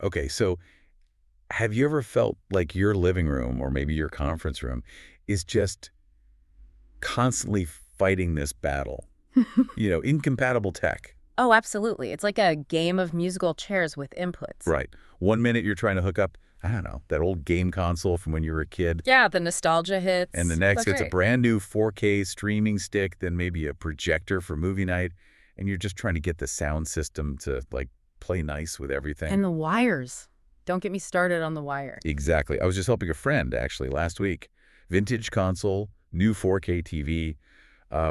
Okay, so have you ever felt like your living room or maybe your conference room is just constantly fighting this battle? Incompatible tech. Oh, absolutely. It's like a game of musical chairs with inputs. Right. One minute you're trying to hook up, I don't know, that old game console from when you were a kid, Yeah, the nostalgia and the hits. next That's it's a right. brand new 4K streaming stick, then maybe a projector for movie night, and you're just trying to get the sound system to, like, play nice with everything. And the wires. Don't get me started on the wire. Exactly. I was just helping a friend, actually, last week. Vintage console, new 4K TV.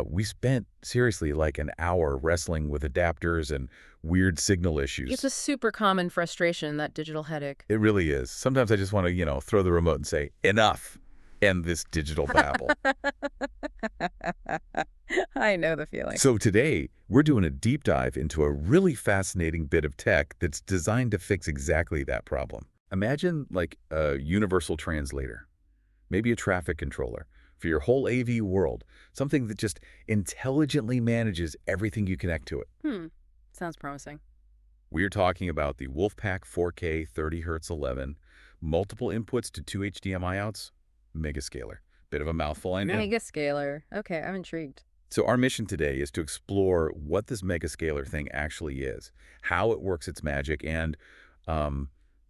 We spent, seriously, like an hour wrestling with adapters and weird signal It's issues. a super common frustration, that digital headache. It really is. Sometimes I just want to, throw the remote and say, enough, end this digital babble. I know the feeling. So today, we're doing a deep dive into a really fascinating bit of tech that's designed to fix exactly that problem. Imagine like a universal translator, maybe a traffic controller for your whole AV world, something that just intelligently manages everything you connect to it. Sounds promising. We're talking about the WolfPack 4K 30Hz 11, multiple inputs to 2 HDMI outs, megascaler. Bit of a mouthful, I know. Megascaler. Okay, I'm intrigued. So our mission today is to explore what this megascaler thing actually is, how it works its magic, and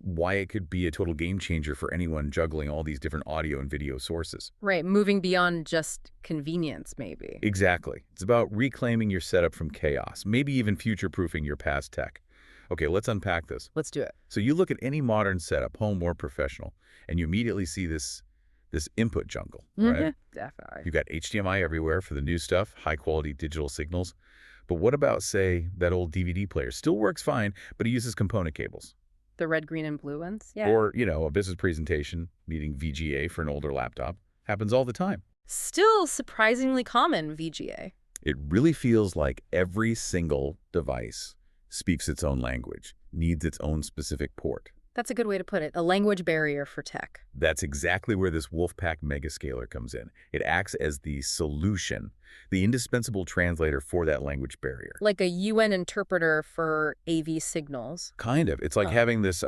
why it could be a total game changer for anyone juggling all these different audio and video sources. Right, moving beyond just convenience, maybe. Exactly. It's about reclaiming your setup from chaos, maybe even future-proofing your past tech. Okay, let's unpack this. Let's do it. So you look at any modern setup, home or professional, and you immediately see this input jungle, right? Definitely. You got HDMI everywhere for the new stuff, high-quality digital signals. But what about, say, that old DVD player? Still works fine, but it uses component cables. The red, green, and blue ones? Yeah. Or, a business presentation needing VGA for an older laptop. Happens all the time. Still surprisingly common, VGA. It really feels like every single device speaks its own language, needs its own specific port. That's a good way to put it. A language barrier for tech. That's exactly where this WolfPack megascaler comes in. It acts as the solution, the indispensable translator for that language barrier. Like a UN interpreter for AV signals. Kind of. It's like having this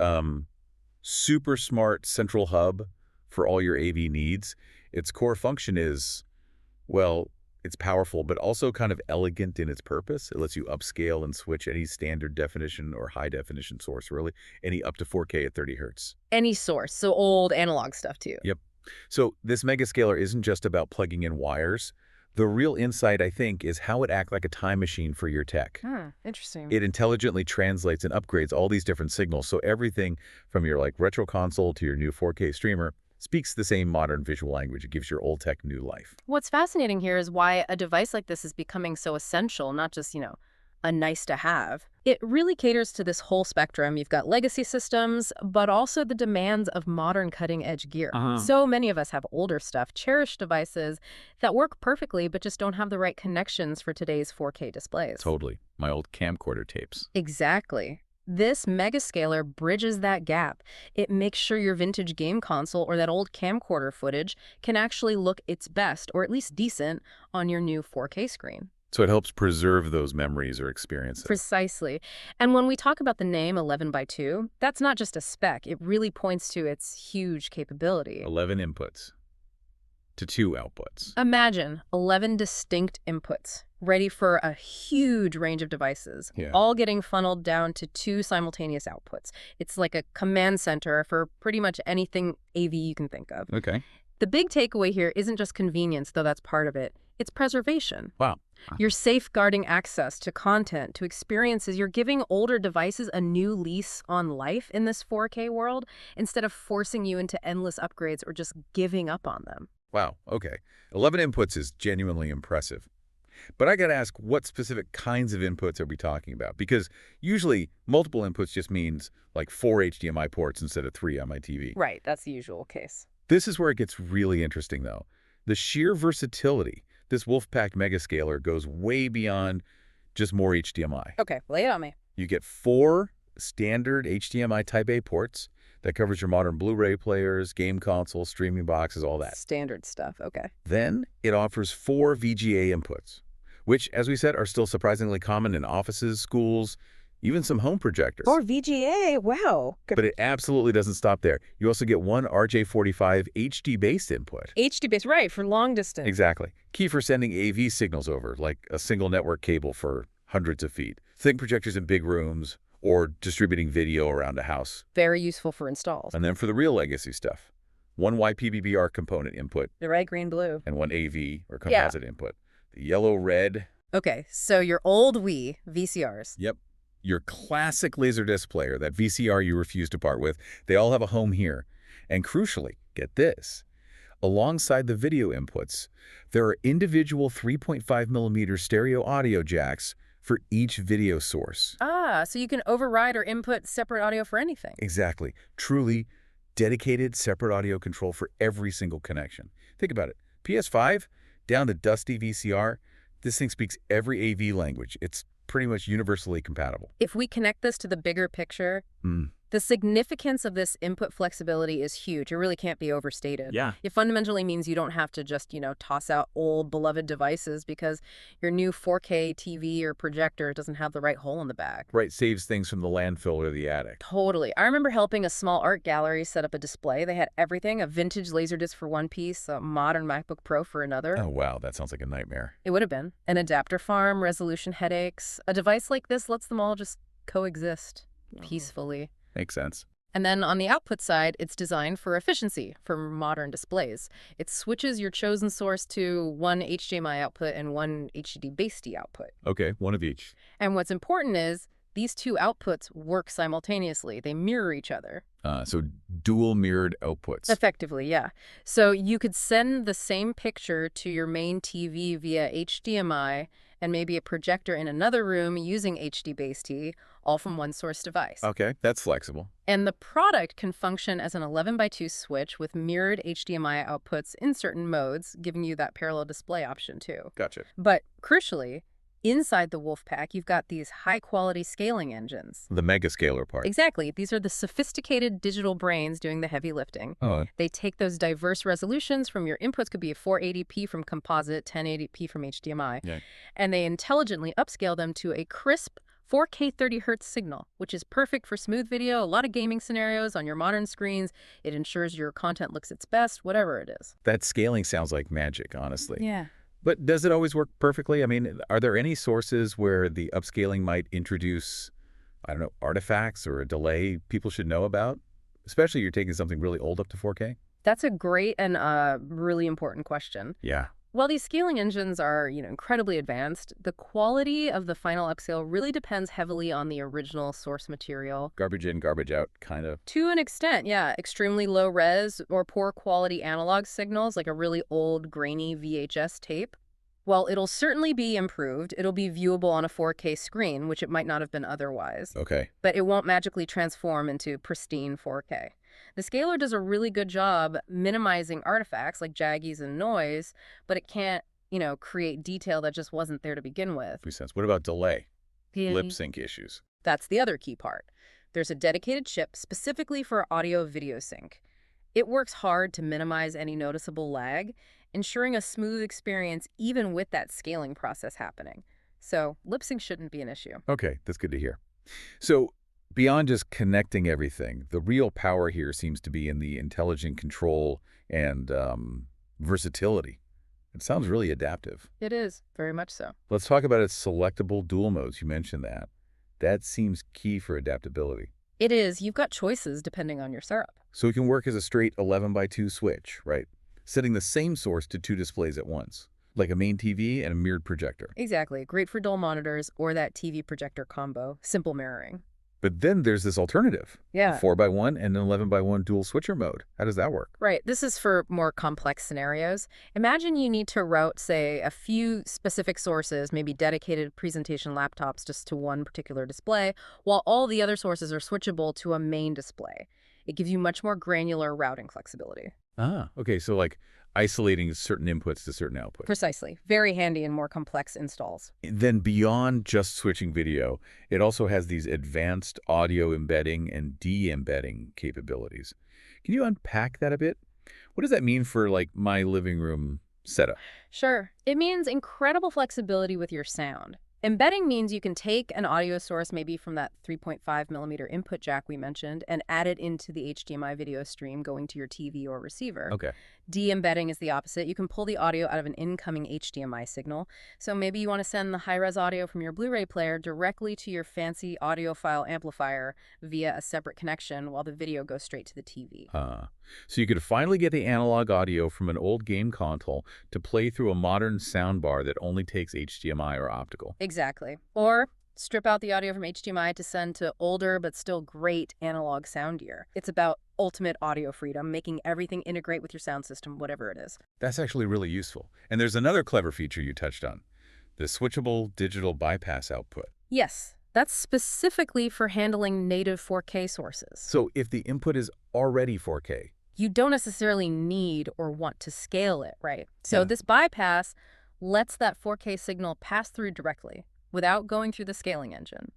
super smart central hub for all your AV needs. Its core function is, well, it's powerful, but also kind of elegant in its purpose. It lets you upscale and switch any standard definition or high definition source, really, any up to 4K at 30 hertz. Any source, so old analog stuff too. Yep. So this megascaler isn't just about plugging in wires. The real insight, I think, is how it acts like a time machine for your tech. Interesting. It intelligently translates and upgrades all these different signals, so everything from your retro console to your new 4K streamer speaks the same modern visual language. It gives your old tech new life. What's fascinating here is why a device like this is becoming so essential, not just, a nice to have. It really caters to this whole spectrum. You've got legacy systems, but also the demands of modern cutting-edge gear. So many of us have older stuff, cherished devices that work perfectly, but just don't have the right connections for today's 4K displays. Totally. My old camcorder tapes. Exactly. This megascaler bridges that gap. It makes sure your vintage game console or that old camcorder footage can actually look its best, or at least decent, on your new 4K screen. So it helps preserve those memories or experiences. Precisely. And when we talk about the name 11x2, that's not just a spec. It really points to its huge capability. 11 inputs to 2 outputs. Imagine 11 distinct inputs, ready for a huge range of devices, all getting funneled down to 2 simultaneous outputs. It's like a command center for pretty much anything AV you can think of. Okay. The big takeaway here isn't just convenience, though that's part of it. It's preservation. Wow. You're safeguarding access to content, to experiences. You're giving older devices a new lease on life in this 4K world instead of forcing you into endless upgrades or just giving up on them. Wow. Okay. 11 inputs is genuinely impressive. But I got to ask, what specific kinds of inputs are we talking about? Because usually multiple inputs just means like 4 HDMI ports instead of 3 on my TV. Right. That's the usual case. This is where it gets really interesting, though. The sheer versatility. This WolfPack megascaler goes way beyond just more HDMI. Okay, lay it on me. You get 4 standard HDMI Type A ports that covers your modern Blu-ray players, game consoles, streaming boxes, all that. Standard stuff, okay. Then it offers 4 VGA inputs, which, as we said, are still surprisingly common in offices, schools, even some home projectors. Or VGA, wow. But it absolutely doesn't stop there. You also get one RJ45 HD-based input. HD-based, right, for long distance. Exactly. Key for sending AV signals over, like a single network cable for hundreds of feet. Think projectors in big rooms or distributing video around a house. Very useful for installs. And then for the real legacy stuff, one YPBBR component input The red, green, blue. and one AV or composite input. The yellow, red. Okay, so your old Wii VCRs. Yep. Your classic Laserdisc player, that VCR you refuse to part with, they all have a home here. And crucially, get this, alongside the video inputs, there are individual 3.5mm stereo audio jacks for each video source. Ah, so you can override or input separate audio for anything. Exactly. Truly dedicated separate audio control for every single connection. Think about it. PS5, down to dusty VCR, this thing speaks every AV language. It's pretty much universally compatible. If we connect this to the bigger picture, the significance of this input flexibility is huge. It really can't be overstated. Yeah. It fundamentally means you don't have to just, toss out old beloved devices because your new 4K TV or projector doesn't have the right hole in the back. Right, saves things from the landfill or the attic. Totally. I remember helping a small art gallery set up a display. They had everything, a vintage Laserdisc for one piece, a modern MacBook Pro for another. Oh, wow, that sounds like a nightmare. It would have been. An adapter farm, resolution headaches. A device like this lets them all just coexist peacefully. Makes sense. And then on the output side, it's designed for efficiency for modern displays. It switches your chosen source to one HDMI output and one HD-based output. Okay, one of each. And what's important is these two outputs work simultaneously. They mirror each other. So dual mirrored outputs. Effectively, yeah. So you could send the same picture to your main TV via HDMI and maybe a projector in another room using HD-based, all from one source device. Okay, that's flexible. And the product can function as an 11:2 switch with mirrored HDMI outputs in certain modes, giving you that parallel display option too. Gotcha. But crucially, inside the WolfPack, you've got these high-quality scaling engines. The mega scaler part. Exactly. These are the sophisticated digital brains doing the heavy lifting. Oh. They take those diverse resolutions from your inputs, could be a 480p from composite, 1080p from HDMI, Yeah. and they intelligently upscale them to a crisp 4K 30 Hz signal, which is perfect for smooth video, a lot of gaming scenarios on your modern screens. It ensures your content looks its best, whatever it is. That scaling sounds like magic, honestly. Yeah. But does it always work perfectly? I mean, are there any sources where the upscaling might introduce, I don't know, artifacts or a delay people should know about? Especially you're taking something really old up to 4K? That's a great and really important question. Yeah. While these scaling engines are, incredibly advanced, the quality of the final upscale really depends heavily on the original source material. Garbage in, garbage out, kind of. To an extent, yeah. Extremely low res or poor quality analog signals, like a really old, grainy VHS tape. While it'll certainly be improved, it'll be viewable on a 4K screen, which it might not have been otherwise. Okay. But it won't magically transform into pristine 4K. The scaler does a really good job minimizing artifacts like jaggies and noise, but it can't, create detail that just wasn't there to begin with. Makes sense. What about delay? Yeah. Lip sync issues. That's the other key part. There's a dedicated chip specifically for audio-video sync. It works hard to minimize any noticeable lag, ensuring a smooth experience even with that scaling process happening. So lip sync shouldn't be an issue. Okay, that's good to hear. So beyond just connecting everything, the real power here seems to be in the intelligent control and versatility. It sounds really adaptive. It is, very much so. Let's talk about its selectable dual modes. You mentioned that. That seems key for adaptability. It is. You've got choices depending on your setup. So it can work as a straight 11:2 switch, right? Setting the same source to two displays at once, like a main TV and a mirrored projector. Exactly. Great for dual monitors or that TV projector combo. Simple mirroring. But then there's this alternative. Yeah. 4x1 and an 11x1 dual switcher mode. How does that work? Right. This is for more complex scenarios. Imagine you need to route, say, a few specific sources, maybe dedicated presentation laptops just to one particular display, while all the other sources are switchable to a main display. It gives you much more granular routing flexibility. Ah, okay. So like isolating certain inputs to certain outputs. Precisely. Very handy in more complex installs. Then beyond just switching video, it also has these advanced audio embedding and de-embedding capabilities. Can you unpack that a bit? What does that mean for like my living room setup? Sure. It means incredible flexibility with your sound. Embedding means you can take an audio source maybe from that 3.5 mm input jack we mentioned and add it into the HDMI video stream going to your TV or receiver. Okay. De-embedding is the opposite. You can pull the audio out of an incoming HDMI signal. So maybe you want to send the high-res audio from your Blu-ray player directly to your fancy audiophile amplifier via a separate connection while the video goes straight to the TV. So you could finally get the analog audio from an old game console to play through a modern soundbar that only takes HDMI or optical. Exactly. Or strip out the audio from HDMI to send to older but still great analog sound gear. It's about ultimate audio freedom, making everything integrate with your sound system, whatever it is. That's actually really useful. And there's another clever feature you touched on, the switchable digital bypass output. Yes, that's specifically for handling native 4K sources. So if the input is already 4K, You don't necessarily need or want to scale it, right? So Yeah. this bypass lets that 4K signal pass through directly without going through the scaling engine.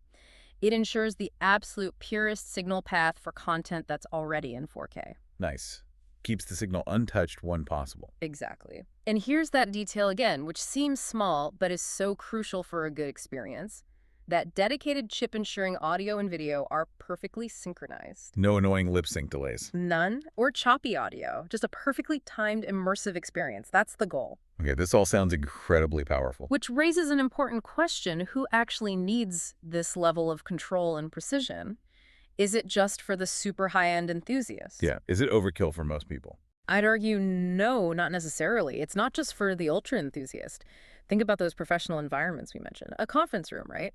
It ensures the absolute purest signal path for content that's already in 4K. nice. Keeps the signal untouched when possible. Exactly. And here's that detail again, which seems small, but is so crucial for a good experience. That dedicated chip ensuring audio and video are perfectly synchronized. No annoying lip sync delays. None or choppy audio, just a perfectly timed immersive experience. That's the goal. Okay, this all sounds incredibly powerful. Which raises an important question: who actually needs this level of control and precision? Is it just for the super high-end enthusiasts? Yeah, is it overkill for most people? I'd argue no, not necessarily. It's not just for the ultra enthusiast. Think about those professional environments we mentioned. A conference room, right?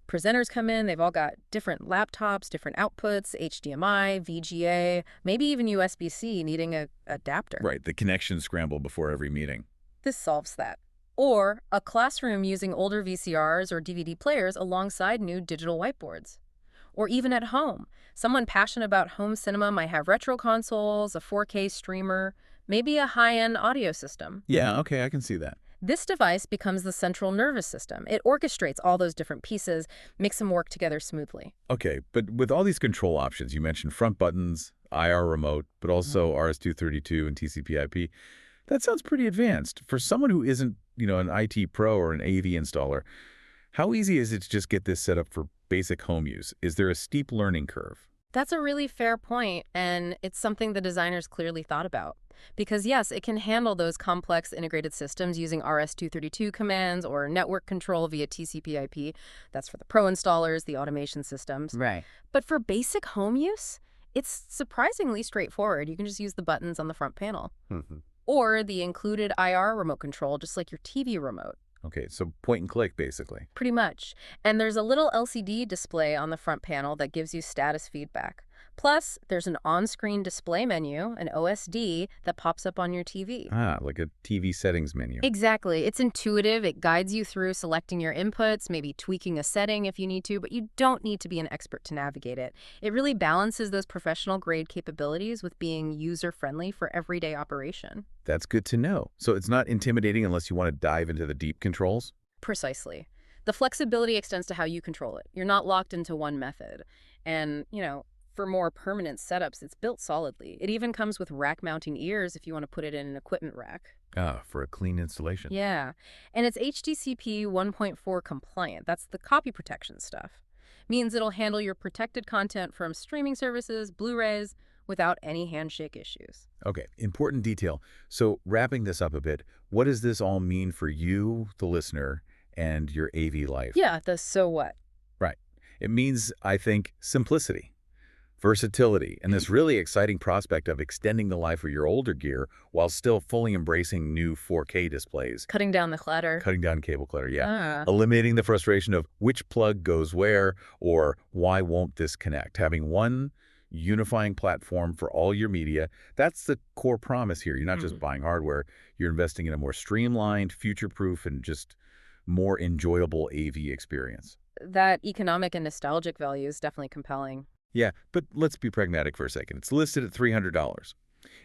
Presenters come in, they've all got different laptops, different outputs, HDMI, VGA, maybe even USB-C needing a adapter. Right, the connection scramble before every meeting. This solves that. Or a classroom using older VCRs or DVD players alongside new digital whiteboards. Or even at home, someone passionate about home cinema might have retro consoles, a 4K streamer, maybe a high-end audio system. Yeah, okay, I can see that. This device becomes the central nervous system. It orchestrates all those different pieces, makes them work together smoothly. Okay, but with all these control options, you mentioned front buttons, IR remote, but also RS-232 and TCP/IP. That sounds pretty advanced. For someone who isn't, an IT pro or an AV installer, how easy is it to just get this set up for basic home use? Is there a steep learning curve? That's a really fair point, and it's something the designers clearly thought about. Because yes, it can handle those complex integrated systems using RS-232 commands or network control via TCP/IP. That's for the pro installers, the automation systems. Right. But for basic home use, it's surprisingly straightforward. You can just use the buttons on the front panel. Or the included IR remote control, just like your TV remote. Okay, so point and click, basically. Pretty much. And there's a little LCD display on the front panel that gives you status feedback. Plus, there's an on-screen display menu, an OSD, that pops up on your TV. Ah, like a TV settings menu. Exactly. It's intuitive. It guides you through selecting your inputs, maybe tweaking a setting if you need to, but you don't need to be an expert to navigate it. It really balances those professional-grade capabilities with being user-friendly for everyday operation. That's good to know. So it's not intimidating unless you want to dive into the deep controls? Precisely. The flexibility extends to how you control it. You're not locked into one method. And, for more permanent setups, it's built solidly. It even comes with rack mounting ears if you want to put it in an equipment rack. Ah, for a clean installation. Yeah. And it's HDCP 1.4 compliant. That's the copy protection stuff. Means it'll handle your protected content from streaming services, Blu-rays, without any handshake issues. Okay, important detail. So wrapping this up a bit, what does this all mean for you, the listener, and your AV life? Yeah, the so what? Right. It means, I think, simplicity, versatility, and this really exciting prospect of extending the life of your older gear while still fully embracing new 4K displays. Cutting down the clutter. Cutting down cable clutter, yeah. Ah. Eliminating the frustration of which plug goes where or why won't this connect. Having one unifying platform for all your media, that's the core promise here. You're not just buying hardware, you're investing in a more streamlined, future-proof, and just more enjoyable AV experience. That economic and nostalgic value is definitely compelling. Yeah, but let's be pragmatic for a second. It's listed at $300.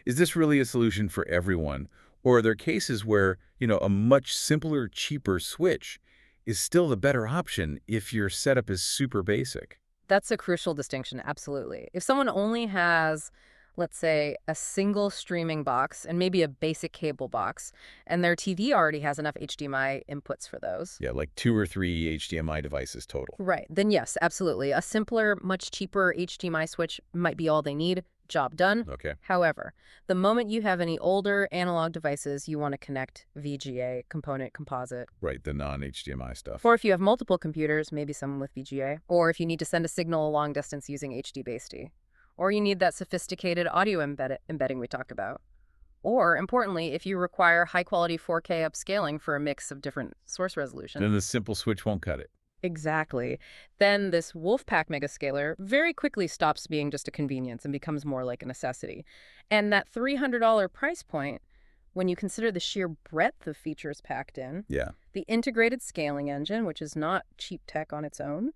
Is this really a solution for everyone? Or are there cases where, a much simpler, cheaper switch is still the better option if your setup is super basic? That's a crucial distinction, absolutely. If someone only has let's say a single streaming box and maybe a basic cable box, and their TV already has enough HDMI inputs for those. Yeah, like 2 or 3 HDMI devices total. Right. Then yes, absolutely. A simpler, much cheaper HDMI switch might be all they need. Job done. Okay. However, the moment you have any older analog devices you want to connect VGA, component composite, Right, the non-HDMI stuff. or if you have multiple computers, maybe some with VGA, or if you need to send a signal a long distance using HD-BASD, or you need that sophisticated audio embedding we talked about. Or, importantly, if you require high-quality 4K upscaling for a mix of different source resolutions. Then the simple switch won't cut it. Exactly. Then this WolfPack megascaler very quickly stops being just a convenience and becomes more like a necessity. And that $300 price point, when you consider the sheer breadth of features packed in, Yeah. the integrated scaling engine, which is not cheap tech on its own,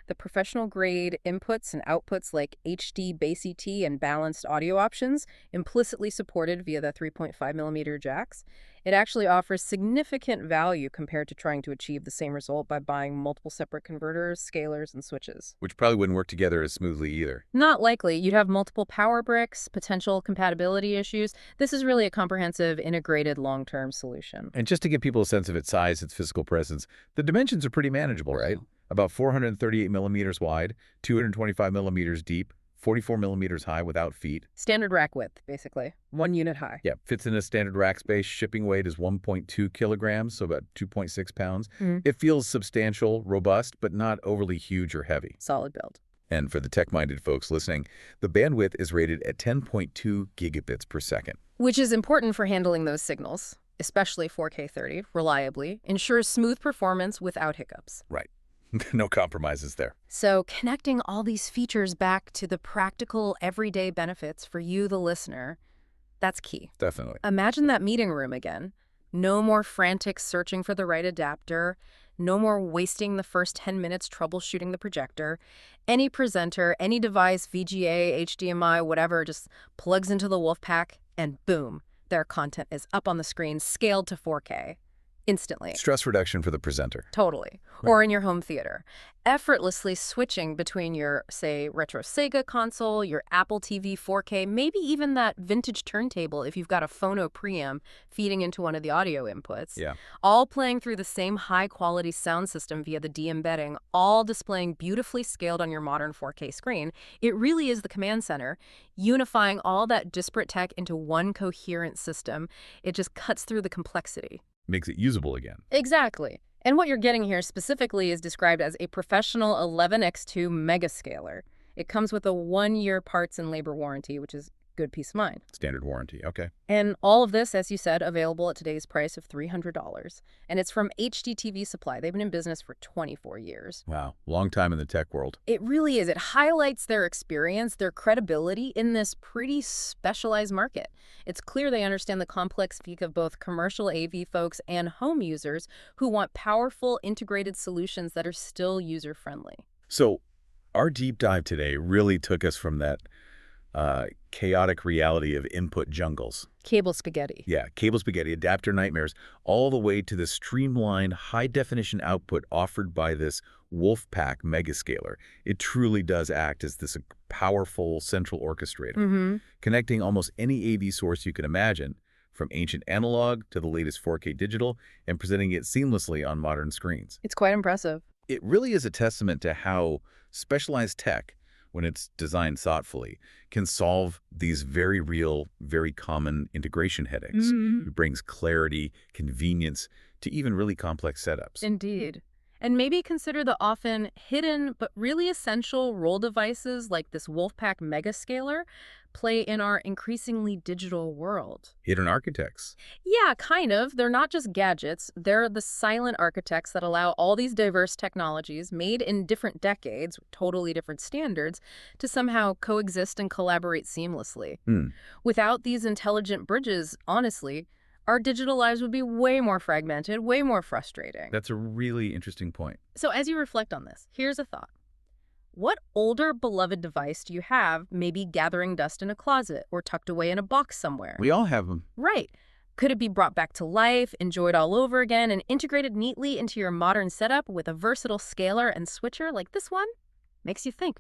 the professional-grade inputs and outputs like HD BASET and balanced audio options, implicitly supported via the 3.5mm jacks, it actually offers significant value compared to trying to achieve the same result by buying multiple separate converters, scalers, and switches. Which probably wouldn't work together as smoothly either. Not likely. You'd have multiple power bricks, potential compatibility issues. This is really a comprehensive, integrated, long-term solution. And just to give people a sense of its size, its physical presence, the dimensions are pretty manageable, right? About 438 millimeters wide, 225 millimeters deep, 44 millimeters high without feet. Standard rack width, basically. 1 unit high. Yeah, fits in a standard rack space. Shipping weight is 1.2 kilograms, so about 2.6 pounds. Mhm. It feels substantial, robust, but not overly huge or heavy. Solid build. And for the tech-minded folks listening, the bandwidth is rated at 10.2 gigabits per second. Which is important for handling those signals, especially 4K 30, reliably, ensures smooth performance without hiccups. Right. No compromises there. So connecting all these features back to the practical, everyday benefits for you, the listener, that's key. Definitely. Imagine that meeting room again. No more frantic searching for the right adapter. No more wasting the first 10 minutes troubleshooting the projector. Any presenter, any device, VGA, HDMI, whatever, just plugs into the WolfPack and boom, their content is up on the screen, scaled to 4K. Instantly. Stress reduction for the presenter. Totally. Right. Or in your home theater. Effortlessly switching between your, say, retro Sega console, your Apple TV 4K, maybe even that vintage turntable if you've got a phono preamp feeding into one of the audio inputs. Yeah. All playing through the same high-quality sound system via the de-embedding, all displaying beautifully scaled on your modern 4K screen. It really is the command center, unifying all that disparate tech into one coherent system. It just cuts through the complexity. Makes it usable again. Exactly. And what you're getting here specifically is described as a professional 11x2 megascaler. It comes with a 1-year parts and labor warranty, which is good peace of mind. Standard warranty. Okay. And all of this, as you said, available at today's price of $300. And it's from HDTV Supply. They've been in business for 24 years. Wow. Long time in the tech world. It really is. It highlights their experience, their credibility in this pretty specialized market. It's clear they understand the complex peak of both commercial AV folks and home users who want powerful, integrated solutions that are still user-friendly. So our deep dive today really took us from that chaotic reality of input jungles. Cable spaghetti. Yeah, cable spaghetti, adapter nightmares, all the way to the streamlined, high-definition output offered by this WolfPack megascaler. It truly does act as this powerful central orchestrator, connecting almost any AV source you can imagine, from ancient analog to the latest 4K digital, and presenting it seamlessly on modern screens. It's quite impressive. It really is a testament to how specialized tech, when it's designed thoughtfully, can solve these very real, very common integration headaches. It brings clarity, convenience to even really complex setups. Indeed. And maybe consider the often hidden but really essential role devices like this WolfPack megascaler play in our increasingly digital world. Hidden architects. Yeah, kind of. They're not just gadgets. They're the silent architects that allow all these diverse technologies made in different decades, with totally different standards, to somehow coexist and collaborate seamlessly. Without these intelligent bridges, honestly, our digital lives would be way more fragmented, way more frustrating. That's a really interesting point. So as you reflect on this, here's a thought. What older beloved device do you have maybe gathering dust in a closet or tucked away in a box somewhere? We all have them. Right. Could it be brought back to life, enjoyed all over again, and integrated neatly into your modern setup with a versatile scaler and switcher like this one? Makes you think.